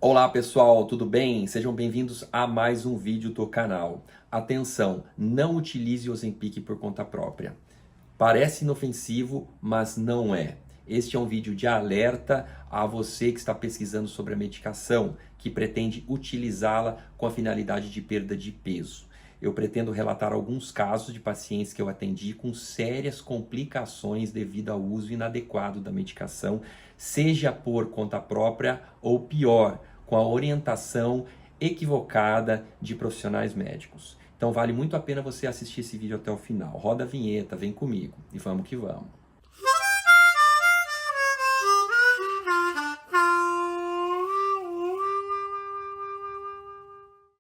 Olá pessoal, tudo bem? Sejam bem-vindos a mais um vídeo do canal. Atenção, não utilize o Ozempic por conta própria. Parece inofensivo, mas não é. Este é um vídeo de alerta a você que está pesquisando sobre a medicação, que pretende utilizá-la com a finalidade de perda de peso. Eu pretendo relatar alguns casos de pacientes que eu atendi com sérias complicações devido ao uso inadequado da medicação, seja por conta própria ou pior, com a orientação equivocada de profissionais médicos. Então vale muito a pena você assistir esse vídeo até o final. Roda a vinheta, vem comigo e vamos que vamos.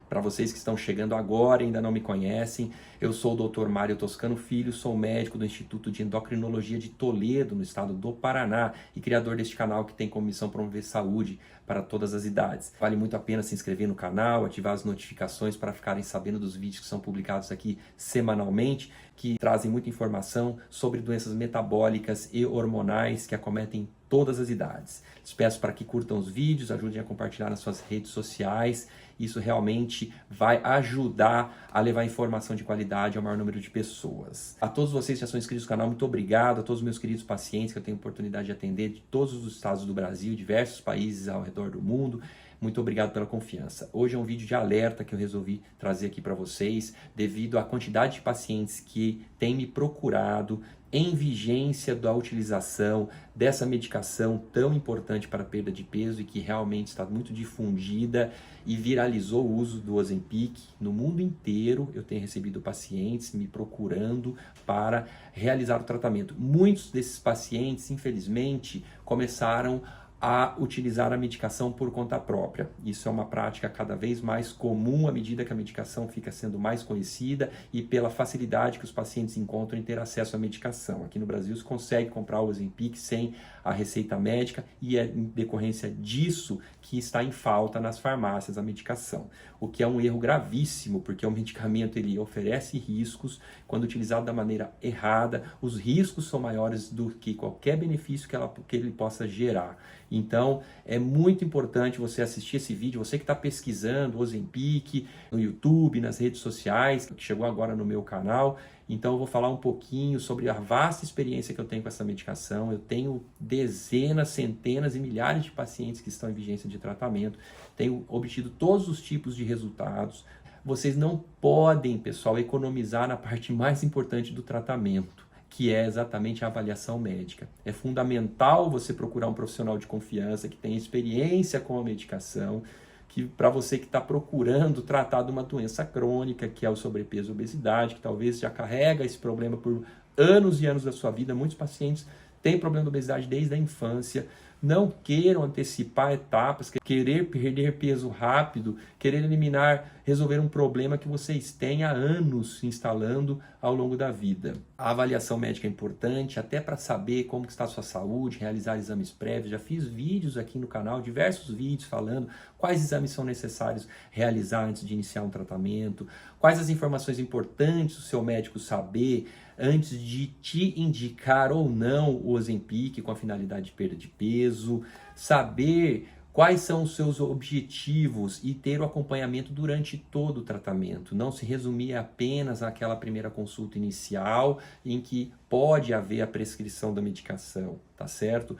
Para vocês que estão chegando agora e ainda não me conhecem, eu sou o Dr. Mário Toscano Filho, sou médico do Instituto de Endocrinologia de Toledo, no estado do Paraná, e criador deste canal que tem como missão promover saúde para todas as idades. Vale muito a pena se inscrever no canal, ativar as notificações para ficarem sabendo dos vídeos que são publicados aqui semanalmente, que trazem muita informação sobre doenças metabólicas e hormonais que acometem todas as idades. Les peço para que curtam os vídeos, ajudem a compartilhar nas suas redes sociais. Isso realmente vai ajudar a levar informação de qualidade ao maior número de pessoas. A todos vocês que já são inscritos no canal, muito obrigado. A todos os meus queridos pacientes que eu tenho a oportunidade de atender de todos os estados do Brasil, diversos países ao redor do mundo. Muito obrigado pela confiança. Hoje é um vídeo de alerta que eu resolvi trazer aqui para vocês, devido à quantidade de pacientes que têm me procurado em vigência da utilização dessa medicação tão importante para a perda de peso e que realmente está muito difundida e viralizou o uso do Ozempic no mundo inteiro. Eu tenho recebido pacientes me procurando para realizar o tratamento. Muitos desses pacientes, infelizmente, começaram a utilizar a medicação por conta própria. Isso é uma prática cada vez mais comum à medida que a medicação fica sendo mais conhecida e pela facilidade que os pacientes encontram em ter acesso à medicação. Aqui no Brasil se consegue comprar o Ozempic sem a receita médica e é em decorrência disso que está em falta nas farmácias a medicação, o que é um erro gravíssimo, porque o medicamento ele oferece riscos. Quando utilizado da maneira errada, os riscos são maiores do que qualquer benefício que ele possa gerar. Então, é muito importante você assistir esse vídeo, você que está pesquisando Ozempic no YouTube, nas redes sociais, que chegou agora no meu canal. Então, eu vou falar um pouquinho sobre a vasta experiência que eu tenho com essa medicação. Eu tenho dezenas, centenas e milhares de pacientes que estão em vigência de tratamento. Tenho obtido todos os tipos de resultados. Vocês não podem, pessoal, economizar na parte mais importante do tratamento, que é exatamente a avaliação médica. É fundamental você procurar um profissional de confiança que tenha experiência com a medicação, que para você que está procurando tratar de uma doença crônica, que é o sobrepeso e obesidade, que talvez já carrega esse problema por anos e anos da sua vida. Muitos pacientes têm problema de obesidade desde a infância. Não queiram antecipar etapas, querer perder peso rápido, querer resolver um problema que vocês têm há anos se instalando ao longo da vida. A avaliação médica é importante, até para saber como está a sua saúde, realizar exames prévios. Já fiz vídeos aqui no canal, diversos vídeos falando quais exames são necessários realizar antes de iniciar um tratamento, quais as informações importantes o seu médico saber antes de te indicar ou não o Ozempic com a finalidade de perda de peso, saber quais são os seus objetivos e ter o acompanhamento durante todo o tratamento. Não se resumir apenas àquela primeira consulta inicial em que pode haver a prescrição da medicação, tá certo?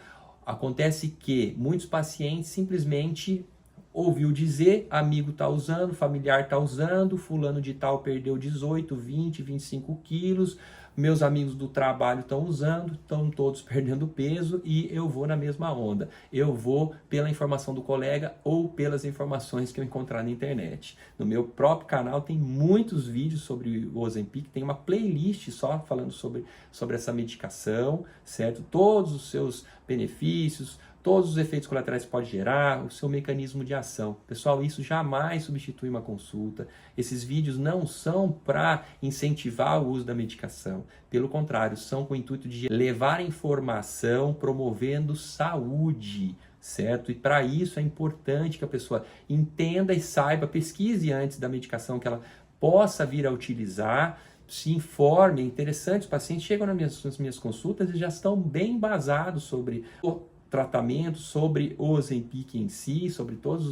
Acontece que muitos pacientes simplesmente ouviu dizer, amigo está usando, familiar está usando, fulano de tal perdeu 18, 20, 25 quilos, meus amigos do trabalho estão usando, estão todos perdendo peso e eu vou na mesma onda. Eu vou pela informação do colega ou pelas informações que eu encontrar na internet. No meu próprio canal tem muitos vídeos sobre o Ozempic, tem uma playlist só falando sobre essa medicação, certo? Todos os seus benefícios, todos os efeitos colaterais que pode gerar, o seu mecanismo de ação. Pessoal, isso jamais substitui uma consulta. Esses vídeos não são para incentivar o uso da medicação. Pelo contrário, são com o intuito de levar informação promovendo saúde, certo? E para isso é importante que a pessoa entenda e saiba, pesquise antes da medicação que ela possa vir a utilizar, se informe. É interessante, os pacientes chegam nas minhas consultas e já estão bem embasados sobre o tratamento, sobre o Ozempic em si, sobre todos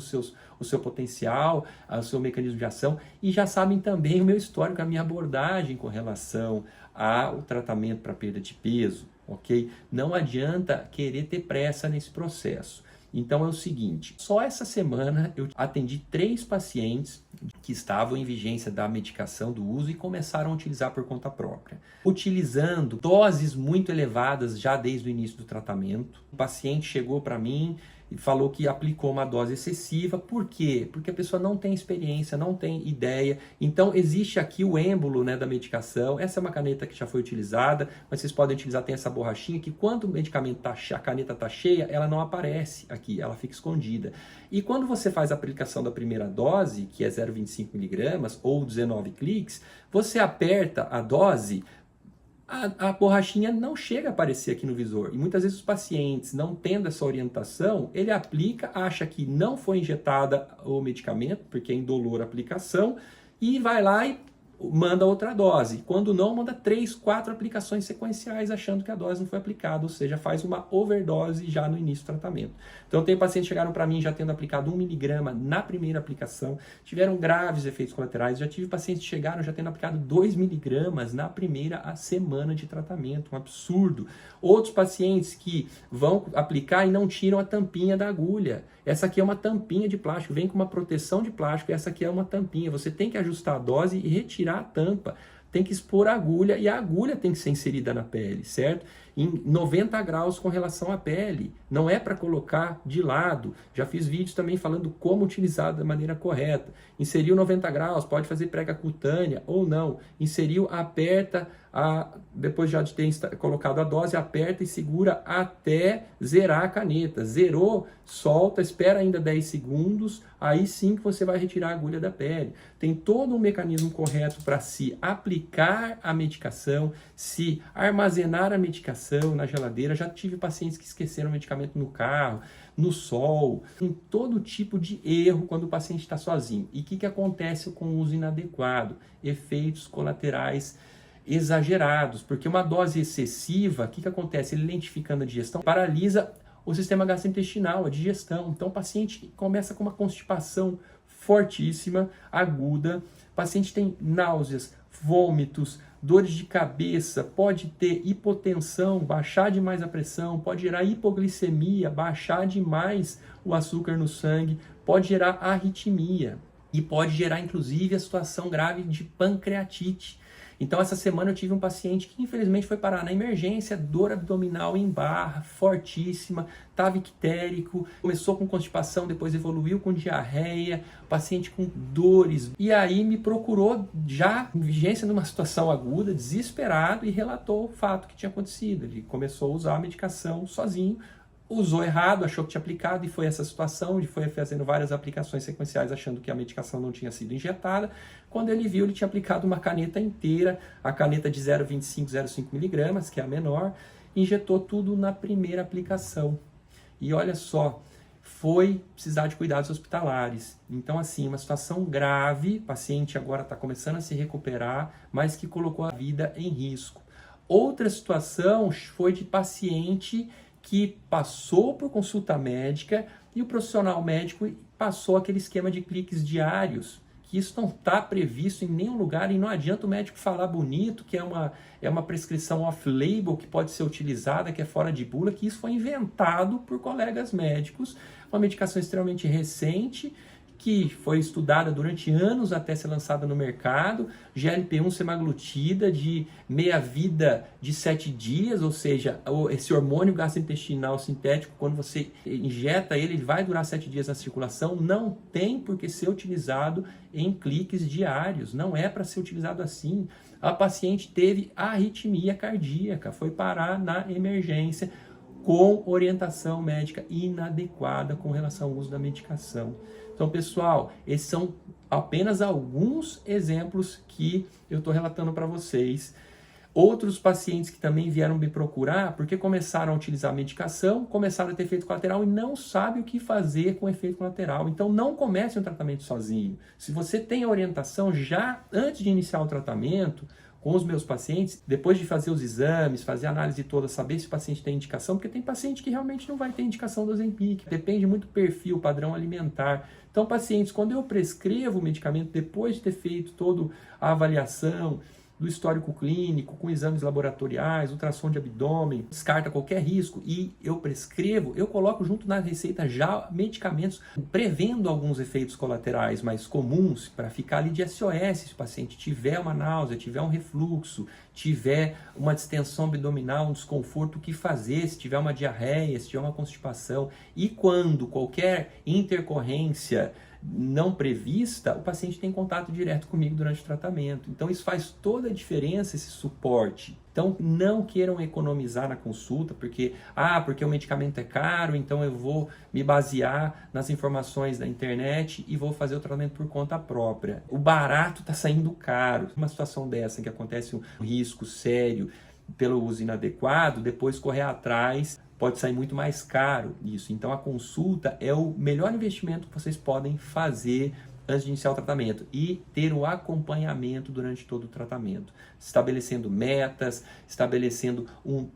o seu potencial, o seu mecanismo de ação, e já sabem também o meu histórico, a minha abordagem com relação ao tratamento para perda de peso, ok? Não adianta querer ter pressa nesse processo. Então é o seguinte, só essa semana eu atendi 3 pacientes que estavam em vigência da medicação do uso e começaram a utilizar por conta própria. Utilizando doses muito elevadas já desde o início do tratamento. O paciente chegou para mim e falou que aplicou uma dose excessiva. Por quê? Porque a pessoa não tem experiência, não tem ideia. Então existe aqui o êmbolo, né, da medicação. Essa é uma caneta que já foi utilizada, mas vocês podem utilizar, tem essa borrachinha que quando o medicamento a caneta está cheia, ela não aparece aqui, ela fica escondida. E quando você faz a aplicação da primeira dose, que é 0,25 mg ou 19 cliques, você aperta a dose, a borrachinha não chega a aparecer aqui no visor. E muitas vezes os pacientes, não tendo essa orientação, ele aplica, acha que não foi injetada o medicamento, porque é indolor a aplicação, e vai lá e manda outra dose. Quando não, manda 3, 4 aplicações sequenciais achando que a dose não foi aplicada, ou seja, faz uma overdose já no início do tratamento. Então tem pacientes que chegaram para mim já tendo aplicado 1 mg na primeira aplicação, tiveram graves efeitos colaterais, já tive pacientes que chegaram já tendo aplicado 2 mg na primeira semana de tratamento, um absurdo. Outros pacientes que vão aplicar e não tiram a tampinha da agulha. Essa aqui é uma tampinha de plástico, vem com uma proteção de plástico, essa aqui é uma tampinha. Você tem que ajustar a dose e retirar a tampa. Tem que expor a agulha e a agulha tem que ser inserida na pele, certo? Em 90 graus com relação à pele. Não é para colocar de lado. Já fiz vídeos também falando como utilizar da maneira correta. Inseriu 90 graus, pode fazer prega cutânea ou não. Inseriu, aperta, depois já de ter colocado a dose, aperta e segura até zerar a caneta. Zerou, solta, espera ainda 10 segundos, aí sim que você vai retirar a agulha da pele. Tem todo um mecanismo correto para se aplicar a medicação, se armazenar a medicação na geladeira. Já tive pacientes que esqueceram o medicamento no carro, no sol. Tem todo tipo de erro quando o paciente está sozinho. E o que acontece com o uso inadequado? Efeitos colaterais exagerados, porque uma dose excessiva, o que acontece? Ele lentificando a digestão, paralisa o sistema gastrointestinal, a digestão. Então o paciente começa com uma constipação fortíssima, aguda, o paciente tem náuseas, vômitos, dores de cabeça, pode ter hipotensão, baixar demais a pressão, pode gerar hipoglicemia, baixar demais o açúcar no sangue, pode gerar arritmia e pode gerar inclusive a situação grave de pancreatite. Então essa semana eu tive um paciente que infelizmente foi parar na emergência, dor abdominal em barra, fortíssima, estava ictérico, começou com constipação, depois evoluiu com diarreia, paciente com dores. E aí me procurou já em vigência numa situação aguda, desesperado, e relatou o fato que tinha acontecido. Ele começou a usar a medicação sozinho, usou errado, achou que tinha aplicado e foi essa situação, ele foi fazendo várias aplicações sequenciais achando que a medicação não tinha sido injetada. Quando ele viu, ele tinha aplicado uma caneta inteira, a caneta de 0,25, 0,5 mg, que é a menor, injetou tudo na primeira aplicação. E olha só, foi precisar de cuidados hospitalares. Então assim, uma situação grave, o paciente agora está começando a se recuperar, mas que colocou a vida em risco. Outra situação foi de paciente que passou por consulta médica e o profissional médico passou aquele esquema de cliques diários, que isso não está previsto em nenhum lugar e não adianta o médico falar bonito, que é uma prescrição off-label que pode ser utilizada, que é fora de bula, que isso foi inventado por colegas médicos, uma medicação extremamente recente, que foi estudada durante anos até ser lançada no mercado, GLP-1 semaglutida de meia-vida de 7 dias, ou seja, esse hormônio gastrointestinal sintético, quando você injeta ele vai durar 7 dias na circulação, não tem por que ser utilizado em cliques diários, não é para ser utilizado assim. A paciente teve arritmia cardíaca, foi parar na emergência com orientação médica inadequada com relação ao uso da medicação. Então, pessoal, esses são apenas alguns exemplos que eu estou relatando para vocês. Outros pacientes que também vieram me procurar porque começaram a utilizar a medicação, começaram a ter efeito colateral e não sabem o que fazer com efeito colateral. Então, não comece um tratamento sozinho. Se você tem a orientação já antes de iniciar o tratamento, com os meus pacientes, depois de fazer os exames, fazer a análise toda, saber se o paciente tem indicação, porque tem paciente que realmente não vai ter indicação do Ozempic, depende muito do perfil, padrão alimentar. Então, pacientes, quando eu prescrevo o medicamento, depois de ter feito toda a avaliação do histórico clínico, com exames laboratoriais, ultrassom de abdômen, descarta qualquer risco e eu prescrevo, eu coloco junto na receita já medicamentos prevendo alguns efeitos colaterais mais comuns para ficar ali de SOS se o paciente tiver uma náusea, tiver um refluxo, tiver uma distensão abdominal, um desconforto, o que fazer, se tiver uma diarreia, se tiver uma constipação. E quando qualquer intercorrência não prevista, o paciente tem contato direto comigo durante o tratamento. Então isso faz toda a diferença, esse suporte. Então não queiram economizar na consulta, porque o medicamento é caro, então eu vou me basear nas informações da internet e vou fazer o tratamento por conta própria. O barato está saindo caro. Uma situação dessa em que acontece um risco sério pelo uso inadequado, depois correr atrás pode sair muito mais caro isso. Então a consulta é o melhor investimento que vocês podem fazer antes de iniciar o tratamento e ter o acompanhamento durante todo o tratamento, estabelecendo metas, estabelecendo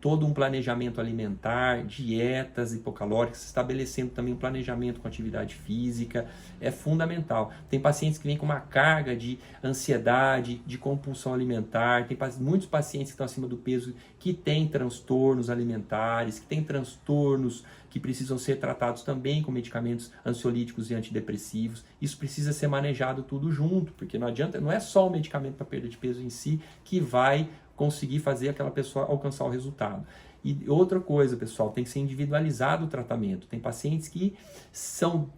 todo um planejamento alimentar, dietas hipocalóricas, estabelecendo também um planejamento com atividade física, é fundamental. Tem pacientes que vêm com uma carga de ansiedade, de compulsão alimentar, tem muitos pacientes que estão acima do peso que têm transtornos alimentares, que têm transtornos que precisam ser tratados também com medicamentos ansiolíticos e antidepressivos. Isso precisa ser manejado tudo junto, porque não adianta, não é só o medicamento para perda de peso em si que vai conseguir fazer aquela pessoa alcançar o resultado. E outra coisa, pessoal, tem que ser individualizado o tratamento. Tem pacientes que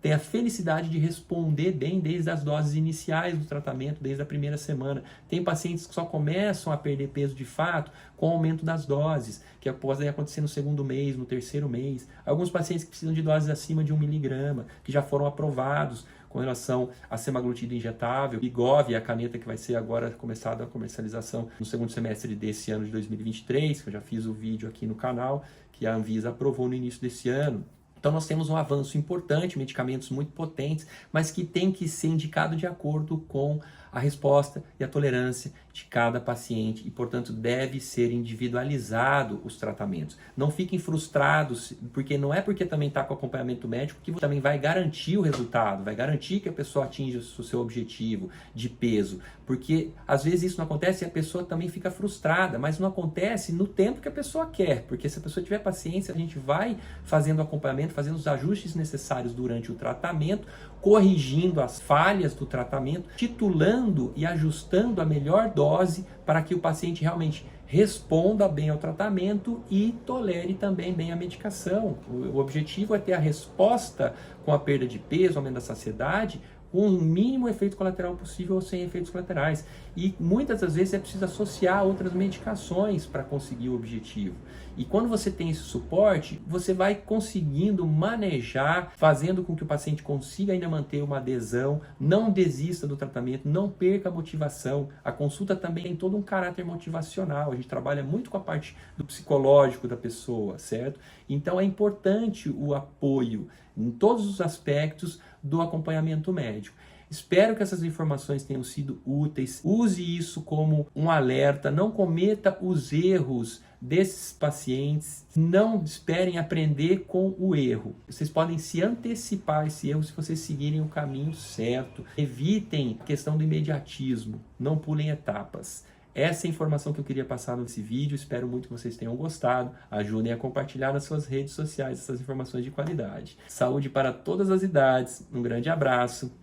têm a felicidade de responder bem desde as doses iniciais do tratamento, desde a primeira semana. Tem pacientes que só começam a perder peso de fato com o aumento das doses, que podem acontecer no segundo mês, no terceiro mês. Alguns pacientes que precisam de doses acima de 1 miligrama, que já foram aprovados com relação à semaglutida injetável, Wegovy, a caneta que vai ser agora começada a comercialização no segundo semestre desse ano de 2023, que eu já fiz o vídeo aqui no canal, que a Anvisa aprovou no início desse ano. Então nós temos um avanço importante, medicamentos muito potentes, mas que tem que ser indicado de acordo com a resposta e a tolerância de cada paciente e, portanto, deve ser individualizado os tratamentos. Não fiquem frustrados, porque não é porque também está com acompanhamento médico que você também vai garantir o resultado, vai garantir que a pessoa atinja o seu objetivo de peso, porque às vezes isso não acontece e a pessoa também fica frustrada, mas não acontece no tempo que a pessoa quer, porque se a pessoa tiver paciência, a gente vai fazendo o acompanhamento, fazendo os ajustes necessários durante o tratamento, corrigindo as falhas do tratamento, titulando e ajustando a melhor dose para que o paciente realmente responda bem ao tratamento e tolere também bem a medicação. O objetivo é ter a resposta com a perda de peso, aumento da saciedade, com o mínimo efeito colateral possível ou sem efeitos colaterais. E muitas das vezes é preciso associar outras medicações para conseguir o objetivo. E quando você tem esse suporte, você vai conseguindo manejar, fazendo com que o paciente consiga ainda manter uma adesão, não desista do tratamento, não perca a motivação. A consulta também tem todo um caráter motivacional, a gente trabalha muito com a parte do psicológico da pessoa, certo? Então é importante o apoio em todos os aspectos do acompanhamento médico. Espero que essas informações tenham sido úteis. Use isso como um alerta. Não cometa os erros desses pacientes. Não esperem aprender com o erro. Vocês podem se antecipar a esse erro se vocês seguirem o caminho certo. Evitem a questão do imediatismo. Não pulem etapas. Essa é a informação que eu queria passar nesse vídeo. Espero muito que vocês tenham gostado. Ajudem a compartilhar nas suas redes sociais essas informações de qualidade. Saúde para todas as idades. Um grande abraço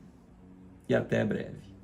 e até breve.